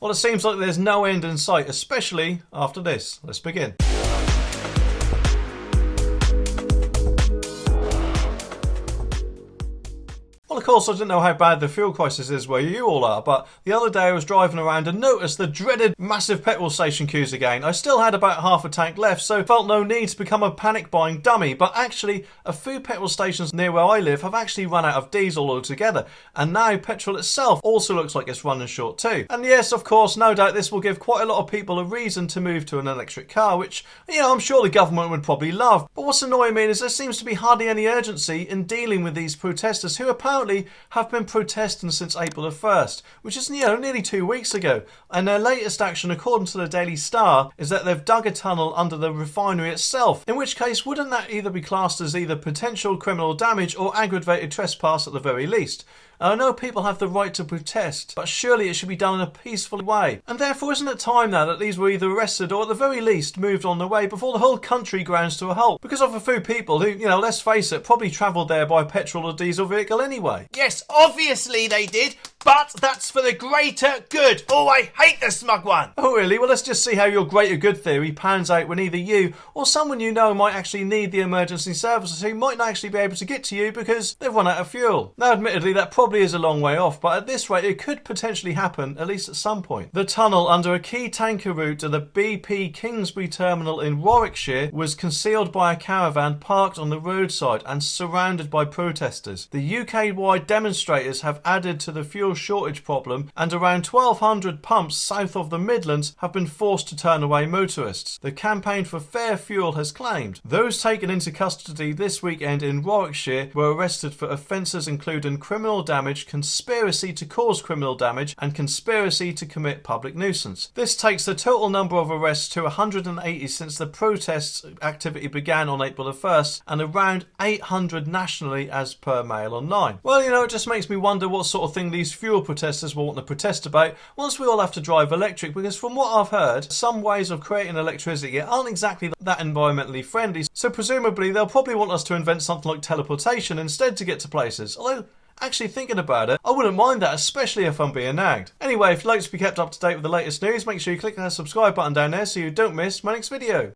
Well, it seems like there's no end in sight, especially after this. Let's begin. Well, of course, I don't know how bad the fuel crisis is where you all are, but the other day I was driving around and noticed the dreaded massive petrol station queues again. I still had about half a tank left, so felt no need to become a panic buying dummy, but actually a few petrol stations near where I live have actually run out of diesel altogether, and now petrol itself also looks like it's running short too. And yes, of course, no doubt this will give quite a lot of people a reason to move to an electric car, which, I'm sure the government would probably love. But what's annoying me is there seems to be hardly any urgency in dealing with these protesters who apparently have been protesting since April the 1st, which is nearly 2 weeks ago. And their latest action, according to the Daily Star, is that they've dug a tunnel under the refinery itself, in which case wouldn't that either be classed as either potential criminal damage or aggravated trespass at the very least? And I know people have the right to protest, but surely it should be done in a peaceful way. And therefore, isn't it time now that these were either arrested or at the very least moved on their way before the whole country grounds to a halt? Because of a few people who, let's face it, probably travelled there by petrol or diesel vehicle anyway. Yes, obviously they did, but that's for the greater good. Oh, I hate the smug one. Oh, really? Well, let's just see how your greater good theory pans out when either you or someone you know might actually need the emergency services who might not actually be able to get to you because they've run out of fuel. Now, admittedly, that probably is a long way off, but at this rate, it could potentially happen, at least at some point. The tunnel under a key tanker route to the BP Kingsbury terminal in Warwickshire was concealed by a caravan parked on the roadside and surrounded by protesters. The UK-wide demonstrators have added to the fuel shortage problem, and around 1,200 pumps south of the Midlands have been forced to turn away motorists. The Campaign for Fair Fuel has claimed those taken into custody this weekend in Warwickshire were arrested for offences including criminal damage, conspiracy to cause criminal damage, and conspiracy to commit public nuisance. This takes the total number of arrests to 180 since the protests activity began on April the 1st, and around 800 nationally as per Mail Online. Well, it just makes me wonder what sort of thing these fuel protesters will want to protest about once we all have to drive electric, because from what I've heard, some ways of creating electricity aren't exactly that environmentally friendly, so presumably they'll probably want us to invent something like teleportation instead to get to places. Although, actually thinking about it, I wouldn't mind that, especially if I'm being nagged. Anyway, if you'd like to be kept up to date with the latest news, make sure you click that subscribe button down there so you don't miss my next video.